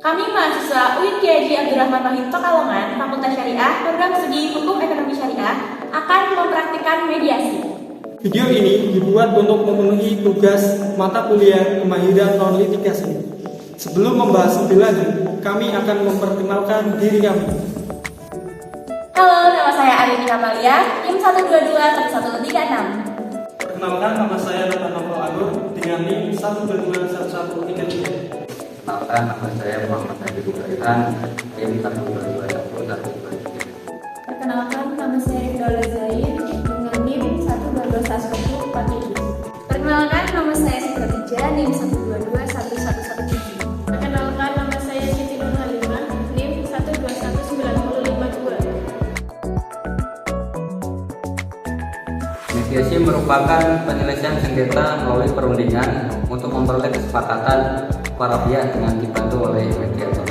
Kami mahasiswa UIN Kiai Abdurrahman Wahid Pekalongan, Fakultas Syariah, Program Studi Hukum Ekonomi Syariah, akan mempraktikkan mediasi. Video ini dibuat untuk memenuhi tugas mata kuliah kemahiran non-litigasi. Sebelum membahas lebih lanjut, kami akan memperkenalkan diri kami. Halo, nama saya Arini Kamalia, NIM 1221136. Perkenalkan, nama saya Nathanael Agung dengan NIM 1221133. Perkenalkan, nama saya Muhammad Habibur Rahman, NIM 1221143. Perkenalkan, nama saya Rifdal Zain dengan NIM 1221147. Perkenalkan, nama saya Siti Tija, NIM 1221117. Perkenalkan, nama saya Siti Nurhalimah, NIM 1219052. Mediasi merupakan penyelesaian sengketa melalui perundingan untuk memperoleh kesepakatan para pihak dengan dibantu oleh mediator.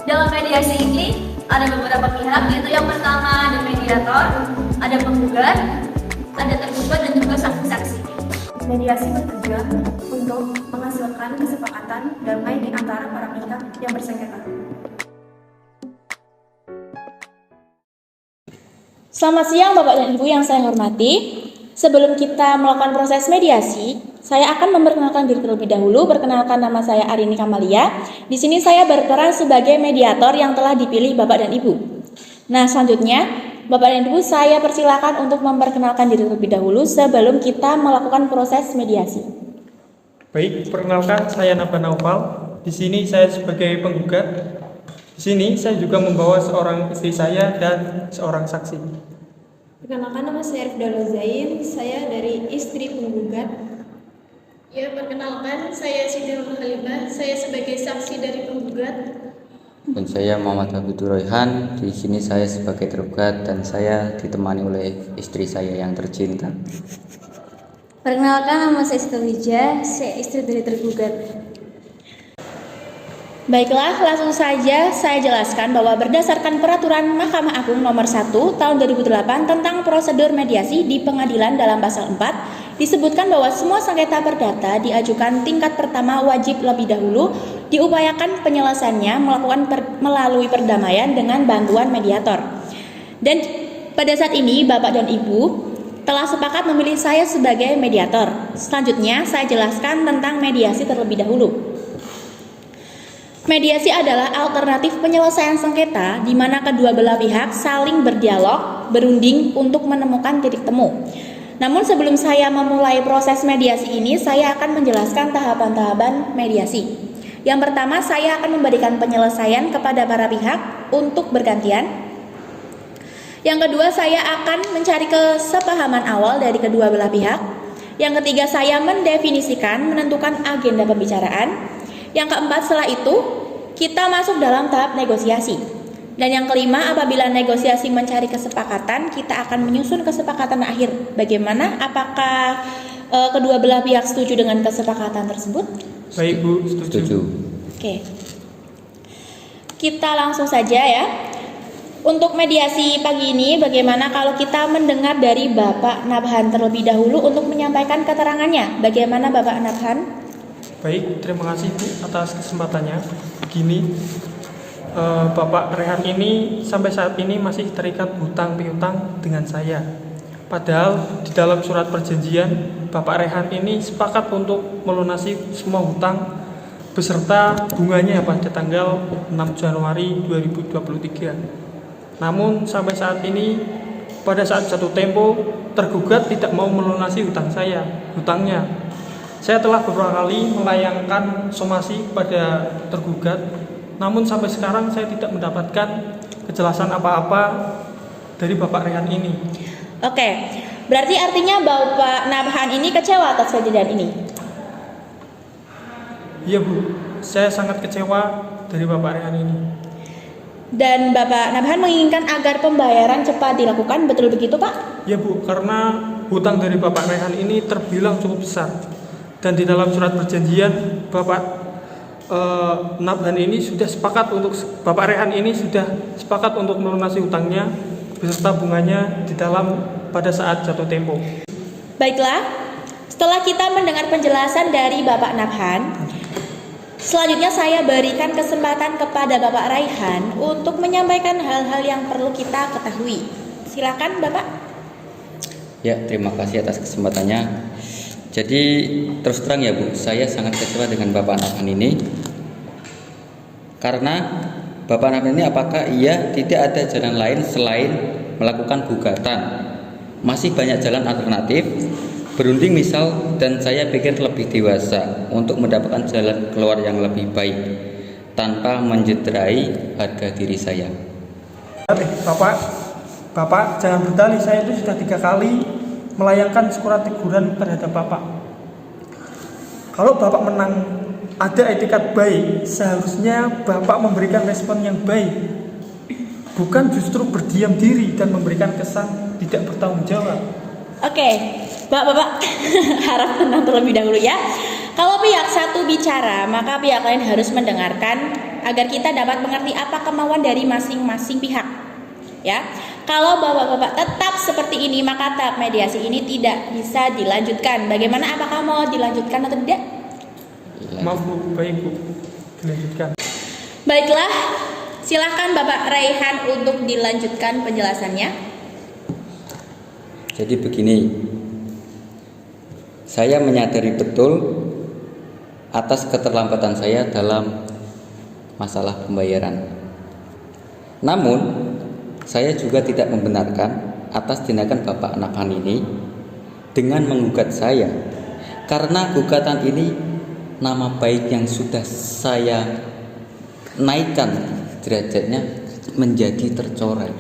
Dalam mediasi ini ada beberapa pihak, yaitu yang pertama ada mediator, ada penggugat, ada tergugat dan juga saksi-saksi. Mediasi bertujuan untuk menghasilkan kesepakatan damai di antara para pihak yang bersengketa. Selamat siang Bapak dan Ibu yang saya hormati. Sebelum kita melakukan proses mediasi, saya akan memperkenalkan diri terlebih dahulu. Perkenalkan, nama saya Arini Kamalia. Di sini saya berperan sebagai mediator yang telah dipilih Bapak dan Ibu. Nah, selanjutnya Bapak dan Ibu saya persilakan untuk memperkenalkan diri terlebih dahulu sebelum kita melakukan proses mediasi. Baik, perkenalkan saya Naba Naufal. Di sini saya sebagai penggugat. Di sini saya juga membawa seorang istri saya dan seorang saksi. Perkenalkan, nama saya Rifdal Zain, saya dari istri penggugat. Ya, perkenalkan, saya Siti Nurhalimah, saya sebagai saksi dari penggugat. Dan saya Muhammad Habibur Rahman, di sini saya sebagai tergugat dan saya ditemani oleh istri saya yang tercinta. Perkenalkan, nama saya Siti Tija, saya istri dari tergugat. Baiklah, langsung saja saya jelaskan bahwa berdasarkan Peraturan Mahkamah Agung Nomor 1 Tahun 2008 tentang prosedur mediasi di pengadilan dalam pasal 4 disebutkan bahwa semua sengketa perdata diajukan tingkat pertama wajib lebih dahulu diupayakan penyelesaiannya melalui perdamaian dengan bantuan mediator. Dan pada saat ini Bapak dan Ibu telah sepakat memilih saya sebagai mediator. Selanjutnya saya jelaskan tentang mediasi terlebih dahulu. Mediasi adalah alternatif penyelesaian sengketa di mana kedua belah pihak saling berdialog, berunding untuk menemukan titik temu. Namun sebelum saya memulai proses mediasi ini, saya akan menjelaskan tahapan-tahapan mediasi. Yang pertama, saya akan memberikan penyelesaian kepada para pihak untuk bergantian. Yang kedua, saya akan mencari kesepahaman awal dari kedua belah pihak. Yang ketiga, saya mendefinisikan, menentukan agenda pembicaraan. Yang keempat, setelah itu kita masuk dalam tahap negosiasi. Dan yang kelima, apabila negosiasi mencari kesepakatan, kita akan menyusun kesepakatan akhir. Bagaimana? Apakah kedua belah pihak setuju dengan kesepakatan tersebut? Baik Bu, setuju. Oke. Kita langsung saja ya. Untuk mediasi pagi ini, bagaimana kalau kita mendengar dari Bapak Nabhan terlebih dahulu untuk menyampaikan keterangannya? Bagaimana Bapak Nabhan? Baik, terima kasih Bu atas kesempatannya. Begini, Bapak Rehan ini sampai saat ini masih terikat hutang piutang dengan saya. Padahal di dalam surat perjanjian Bapak Rehan ini sepakat untuk melunasi semua hutang beserta bunganya pada tanggal 6 Januari 2023. Namun sampai saat ini pada saat jatuh tempo tergugat tidak mau melunasi hutangnya. Saya telah beberapa kali melayangkan somasi kepada tergugat, namun sampai sekarang saya tidak mendapatkan kejelasan apa-apa dari Bapak Rehan ini. Oke, berarti artinya Bapak Nabhan ini kecewa atas kejadian ini? Iya Bu, saya sangat kecewa dari Bapak Rehan ini. Dan Bapak Nabhan menginginkan agar pembayaran cepat dilakukan, betul begitu Pak? Iya Bu, karena hutang dari Bapak Rehan ini terbilang cukup besar. Dan di dalam surat perjanjian Bapak Nabhan ini sudah sepakat untuk Bapak Rehan ini sudah sepakat untuk melunasi hutangnya beserta bunganya di dalam pada saat jatuh tempo. Baiklah, setelah kita mendengar penjelasan dari Bapak Nabhan, Selanjutnya saya berikan kesempatan kepada Bapak Raihan untuk menyampaikan hal-hal yang perlu kita ketahui. Silakan Bapak. Ya, terima kasih atas kesempatannya. Jadi terus terang ya Bu, saya sangat kecewa dengan Bapak Nafhan ini. Karena Bapak Nafhan ini apakah ia tidak ada jalan lain selain melakukan gugatan? Masih banyak jalan alternatif, berunding misal, dan saya pikir lebih dewasa untuk mendapatkan jalan keluar yang lebih baik tanpa mencederai harga diri saya. Bapak jangan berdalih, saya itu sudah 3 kali melayangkan surat teguran terhadap Bapak. Kalau Bapak menang ada etikat baik, seharusnya Bapak memberikan respon yang baik, bukan justru berdiam diri dan memberikan kesan tidak bertanggung jawab. Oke, Bapak harap tenang terlebih dahulu ya. Kalau pihak satu bicara, maka pihak lain harus mendengarkan agar kita dapat mengerti apa kemauan dari masing-masing pihak. Ya, kalau Bapak-bapak tetap seperti ini, maka tahap mediasi ini tidak bisa dilanjutkan. Bagaimana? Apakah mau dilanjutkan atau tidak? Maaf Bu, baik Bu, dilanjutkan. Baiklah, silakan Bapak Raihan untuk dilanjutkan penjelasannya. Jadi begini, saya menyadari betul atas keterlambatan saya dalam masalah pembayaran. Namun, saya juga tidak membenarkan atas tindakan Bapak Nafhan ini dengan menggugat saya, karena gugatan ini nama baik yang sudah saya naikkan derajatnya menjadi tercoreng.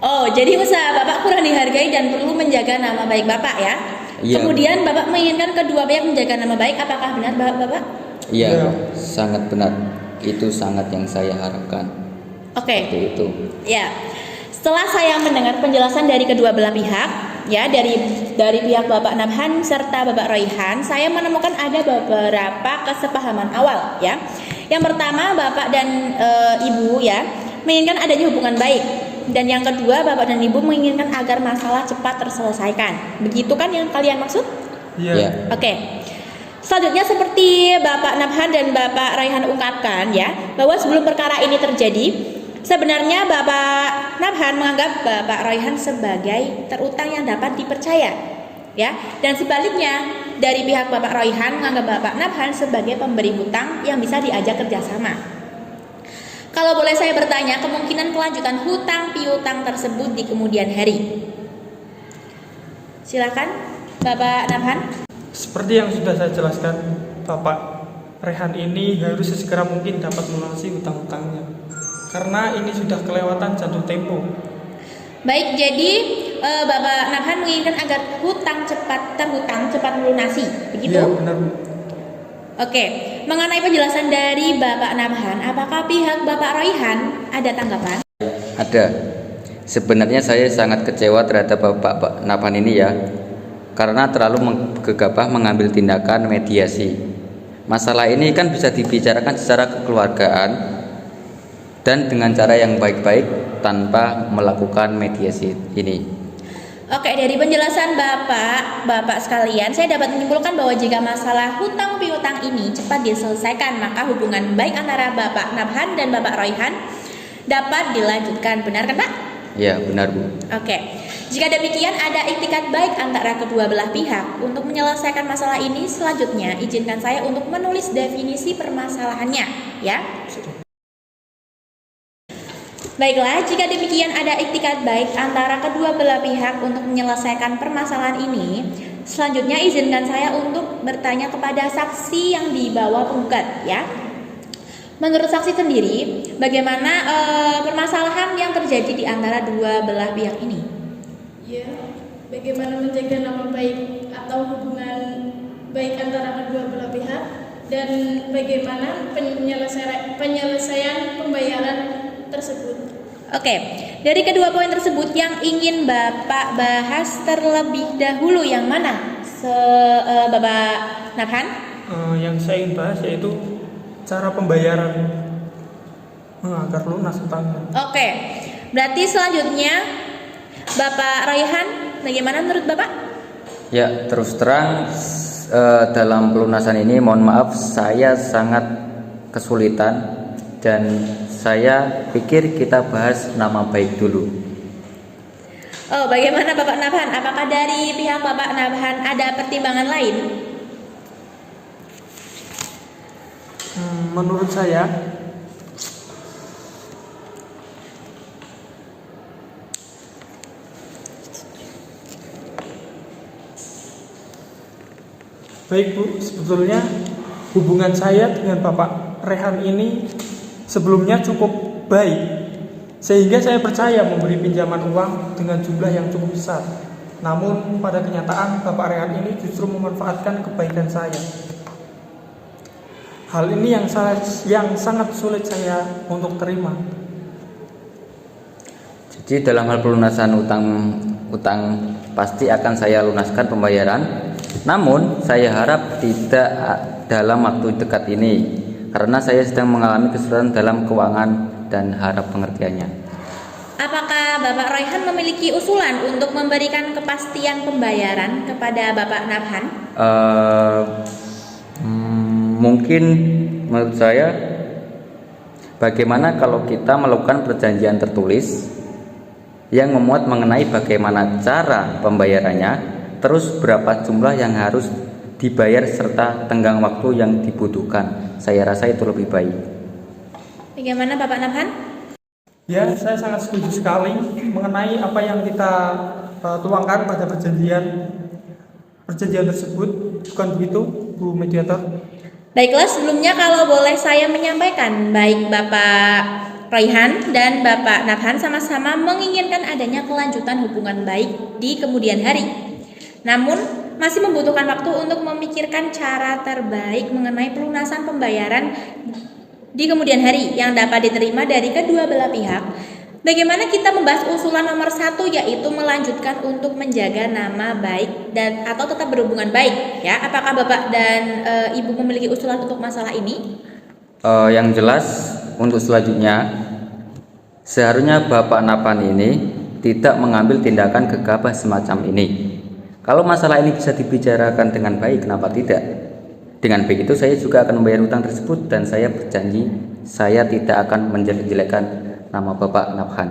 Oh, jadi usaha Bapak kurang dihargai dan perlu menjaga nama baik Bapak ya? Iya. Kemudian Bapak menginginkan kedua pihak menjaga nama baik, apakah benar Bapak? Iya, sangat benar. Itu sangat yang saya harapkan. Oke. Seperti itu. Ya. Setelah saya mendengar penjelasan dari kedua belah pihak, ya dari pihak Bapak Nafhan serta Bapak Raihan, saya menemukan ada beberapa kesepahaman awal, ya. Yang pertama, Bapak dan Ibu ya menginginkan adanya hubungan baik, dan yang kedua, Bapak dan Ibu menginginkan agar masalah cepat terselesaikan. Begitu kan yang kalian maksud? Iya. Ya. Oke. Selanjutnya seperti Bapak Nafhan dan Bapak Raihan ungkapkan ya, bahwa sebelum perkara ini terjadi, sebenarnya Bapak Nafhan menganggap Bapak Raihan sebagai terutang yang dapat dipercaya, ya. Dan sebaliknya dari pihak Bapak Raihan menganggap Bapak Nafhan sebagai pemberi hutang yang bisa diajak kerjasama. Kalau boleh saya bertanya, kemungkinan kelanjutan hutang piutang tersebut di kemudian hari. Silakan Bapak Nafhan. Seperti yang sudah saya jelaskan, Bapak Raihan ini harus sesegera mungkin dapat melunasi hutang-hutangnya, karena ini sudah kelewatan jatuh tempo. Baik, jadi Bapak Nafhan menginginkan agar hutang cepat melunasi, begitu? Iya, benar. Oke, mengenai penjelasan dari Bapak Nafhan, apakah pihak Bapak Raihan ada tanggapan? Ada. Sebenarnya saya sangat kecewa terhadap Bapak Nafhan ini ya, karena terlalu gegabah mengambil tindakan mediasi. Masalah ini kan bisa dibicarakan secara kekeluargaan dan dengan cara yang baik-baik tanpa melakukan mediasi ini. Oke, dari penjelasan Bapak sekalian, saya dapat menyimpulkan bahwa jika masalah hutang piutang ini cepat diselesaikan, maka hubungan baik antara Bapak Nafhan dan Bapak Raihan dapat dilanjutkan. Benar kan Pak? Ya, benar Bu. Oke, jika demikian ada iktikat baik antara kedua belah pihak untuk menyelesaikan masalah ini. Selanjutnya, izinkan saya untuk menulis definisi permasalahannya, ya. Baiklah, jika demikian ada iktikat baik antara kedua belah pihak untuk menyelesaikan permasalahan ini. Selanjutnya, izinkan saya untuk bertanya kepada saksi yang dibawa penggugat, ya. Menurut saksi sendiri, bagaimana permasalahan yang terjadi di antara dua belah pihak ini? Ya, bagaimana menjaga nama baik atau hubungan baik antara kedua belah pihak, dan bagaimana penyelesaian pembayaran tersebut. Oke, dari kedua poin tersebut yang ingin Bapak bahas terlebih dahulu yang mana? Bapak Nafhan? Yang saya ingin bahas yaitu cara pembayaran agar lunas hutangnya. Oke, berarti selanjutnya Bapak Raihan, bagaimana menurut Bapak? Ya, terus terang dalam pelunasan ini mohon maaf saya sangat kesulitan, dan saya pikir kita bahas nama baik dulu. Oh, bagaimana Bapak Nabhan? Apakah dari pihak Bapak Nabhan ada pertimbangan lain? Menurut saya, baik Bu, sebetulnya hubungan saya dengan Bapak Rehan ini sebelumnya cukup baik, sehingga saya percaya memberi pinjaman uang dengan jumlah yang cukup besar. Namun pada kenyataan Bapak Rehan ini justru memanfaatkan kebaikan saya. Hal ini yang sangat sulit saya untuk terima. Jadi dalam hal pelunasan utang pasti akan saya lunaskan pembayaran. Namun saya harap tidak dalam waktu dekat ini, karena saya sedang mengalami kesulitan dalam keuangan dan harap pengertiannya. Apakah Bapak Raihan memiliki usulan untuk memberikan kepastian pembayaran kepada Bapak Nabhan? Mungkin menurut saya, bagaimana kalau kita melakukan perjanjian tertulis yang memuat mengenai bagaimana cara pembayarannya, terus berapa jumlah yang harus dibayar serta tenggang waktu yang dibutuhkan. Saya rasa itu lebih baik. Bagaimana Bapak Nabhan? Ya, saya sangat setuju sekali mengenai apa yang kita tuangkan pada perjanjian tersebut. Bukan begitu, Bu Mediator? Baiklah, sebelumnya kalau boleh saya menyampaikan, baik Bapak Raihan dan Bapak Nabhan sama-sama menginginkan adanya kelanjutan hubungan baik di kemudian hari. Namun, masih membutuhkan waktu untuk memikirkan cara terbaik mengenai pelunasan pembayaran di kemudian hari yang dapat diterima dari kedua belah pihak. Bagaimana kita membahas usulan nomor 1, yaitu melanjutkan untuk menjaga nama baik dan atau tetap berhubungan baik, ya? Apakah Bapak dan Ibu memiliki usulan untuk masalah ini? Yang jelas untuk selanjutnya, seharusnya Bapak Nabhan ini tidak mengambil tindakan gegabah semacam ini. Kalau masalah ini bisa dibicarakan dengan baik, kenapa tidak? Dengan begitu saya juga akan membayar utang tersebut, dan saya berjanji saya tidak akan menjelek-jelekan nama Bapak Nabhan.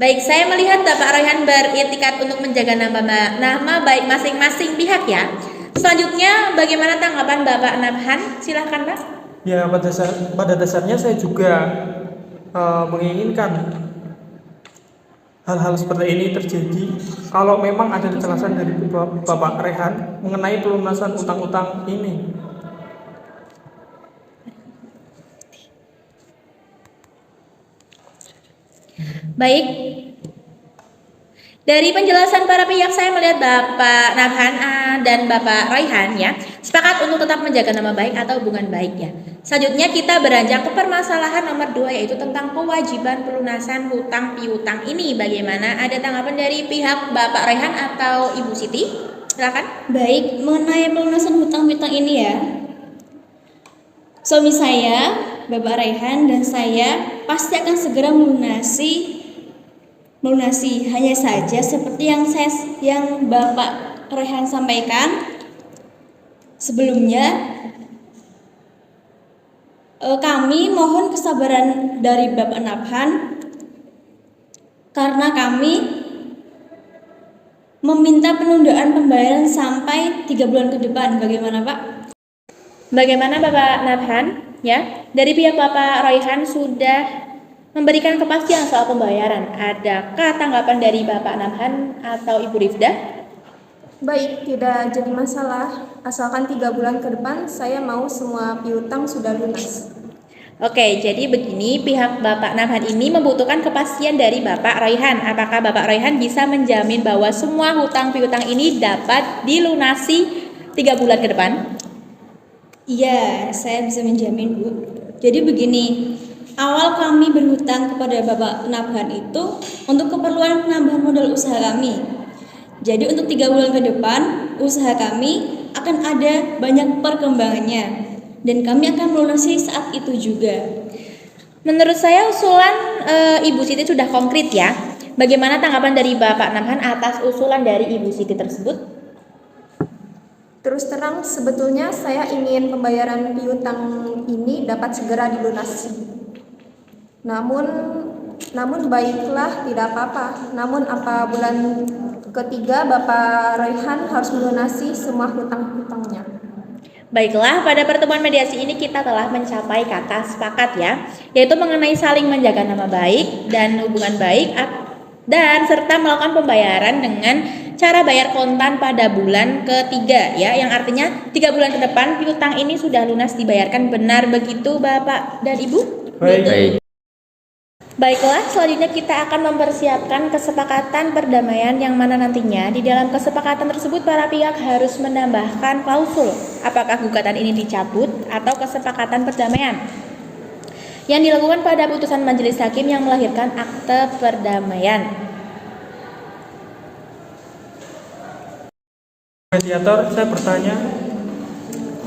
Baik, saya melihat Bapak Raihan beriktikat untuk menjaga nama baik masing-masing pihak, ya. Selanjutnya, bagaimana tanggapan Bapak Nabhan? Silahkan, Pak. Ya, pada dasarnya saya juga menginginkan hal-hal seperti ini terjadi kalau memang ada kejelasan dari Bapak Rehan mengenai pelunasan utang-utang ini. Baik, dari penjelasan para pihak saya melihat Bapak Nabhan dan Bapak Raihan, ya, sepakat untuk tetap menjaga nama baik atau hubungan baik, ya. Selanjutnya kita beranjak ke permasalahan nomor 2, yaitu tentang kewajiban pelunasan hutang piutang ini. Bagaimana? Ada tanggapan dari pihak Bapak Raihan atau Ibu Siti? Silakan. Baik, mengenai pelunasan hutang piutang ini, ya, suami saya, Bapak Raihan, dan saya pasti akan segera melunasi. Hanya saja seperti yang Bapak Raihan sampaikan sebelumnya, kami mohon kesabaran dari Bapak Nabhan karena kami meminta penundaan pembayaran sampai 3 bulan ke depan. Bagaimana, Pak? Bagaimana Bapak Nabhan? Ya, dari pihak Bapak Raihan sudah memberikan kepastian soal pembayaran. Adakah tanggapan dari Bapak Nabhan atau Ibu Rifda? Baik, tidak jadi masalah. Asalkan 3 bulan ke depan saya mau semua piutang sudah lunas. Oke, jadi begini, pihak Bapak Nabhan ini membutuhkan kepastian dari Bapak Raihan. Apakah Bapak Raihan bisa menjamin bahwa semua hutang piutang ini dapat dilunasi 3 bulan ke depan? Iya, saya bisa menjamin, Bu. Jadi begini, awal kami berhutang kepada Bapak Nabhan itu untuk keperluan penambahan modal usaha kami. Jadi untuk 3 bulan ke depan, usaha kami akan ada banyak perkembangannya, dan kami akan melunasi saat itu juga. Menurut saya usulan Ibu Siti sudah konkret, ya. Bagaimana tanggapan dari Bapak Nabhan atas usulan dari Ibu Siti tersebut? Terus terang, sebetulnya saya ingin pembayaran piutang ini dapat segera dilunasi. Namun baiklah, tidak apa-apa. Namun apa bulan ketiga Bapak Raihan harus melunasi semua hutang-hutangnya. Baiklah, pada pertemuan mediasi ini kita telah mencapai kata sepakat ya, yaitu mengenai saling menjaga nama baik dan hubungan baik dan serta melakukan pembayaran dengan cara bayar kontan pada bulan ketiga ya, yang artinya 3 bulan ke depan piutang ini sudah lunas dibayarkan. Benar begitu Bapak dan Ibu? Baik. Baiklah, selanjutnya kita akan mempersiapkan kesepakatan perdamaian yang mana nantinya di dalam kesepakatan tersebut para pihak harus menambahkan klausul apakah gugatan ini dicabut atau kesepakatan perdamaian yang dilakukan pada putusan majelis hakim yang melahirkan akte perdamaian. Mediator, saya bertanya,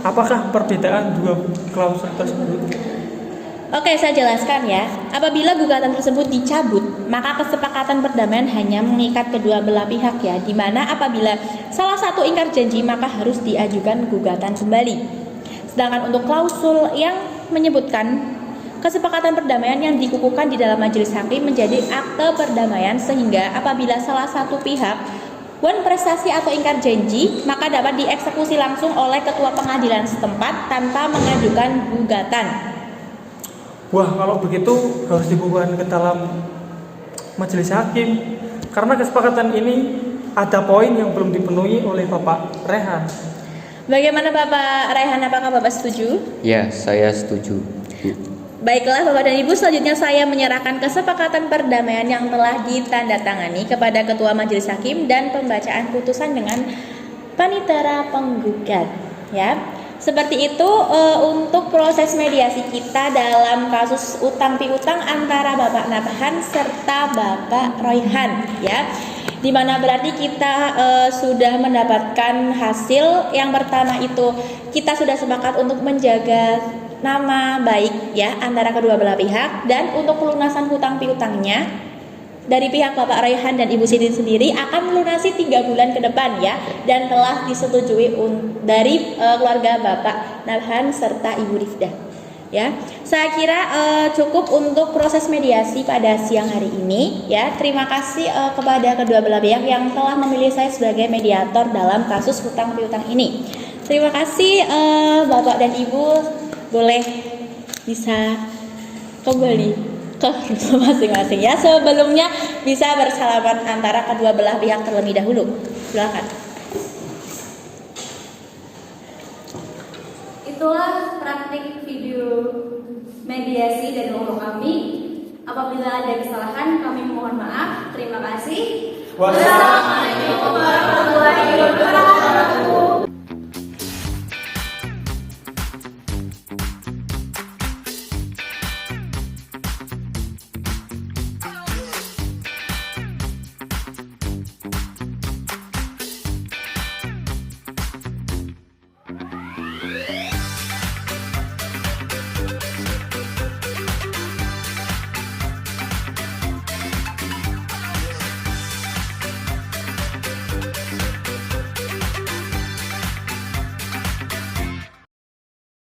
apakah perbedaan dua klausul tersebut? Oke, saya jelaskan ya. Apabila gugatan tersebut dicabut, maka kesepakatan perdamaian hanya mengikat kedua belah pihak ya, di mana apabila salah satu ingkar janji maka harus diajukan gugatan kembali. Sedangkan untuk klausul yang menyebutkan kesepakatan perdamaian yang dikukuhkan di dalam majelis hakim menjadi akte perdamaian, sehingga apabila salah satu pihak prestasi atau ingkar janji, maka dapat dieksekusi langsung oleh ketua pengadilan setempat tanpa mengajukan gugatan. Wah, kalau begitu harus dibubarkan ke dalam majelis hakim, karena kesepakatan ini ada poin yang belum dipenuhi oleh Bapak Rehan. Bagaimana Bapak Rehan, apakah Bapak setuju? Ya, saya setuju. Baiklah Bapak dan Ibu, selanjutnya saya menyerahkan kesepakatan perdamaian yang telah ditandatangani kepada Ketua Majelis Hakim dan pembacaan putusan dengan panitera penggugat ya. Seperti itu untuk proses mediasi kita dalam kasus utang piutang antara Bapak Nabhan serta Bapak Royhan ya. Dimana berarti kita sudah mendapatkan hasil yang pertama itu kita sudah sepakat untuk menjaga nama baik ya antara kedua belah pihak, dan untuk pelunasan hutang piutangnya dari pihak Bapak Raihan dan Ibu Siti sendiri akan melunasi 3 bulan ke depan ya, dan telah disetujui dari keluarga Bapak Nabhan serta Ibu Rifdah ya. Saya kira cukup untuk proses mediasi pada siang hari ini ya. Terima kasih kepada kedua belah pihak yang telah memilih saya sebagai mediator dalam kasus hutang piutang ini. Terima kasih Bapak dan Ibu, boleh bisa kembali ke rumah masing-masing ya. Sebelumnya bisa bersalaman antara kedua belah pihak terlebih dahulu. Silakan. Itulah praktik video mediasi dari kelompok kami. Apabila ada kesalahan kami mohon maaf. Terima kasih. Wassalamualaikum warahmatullahi wabarakatuh.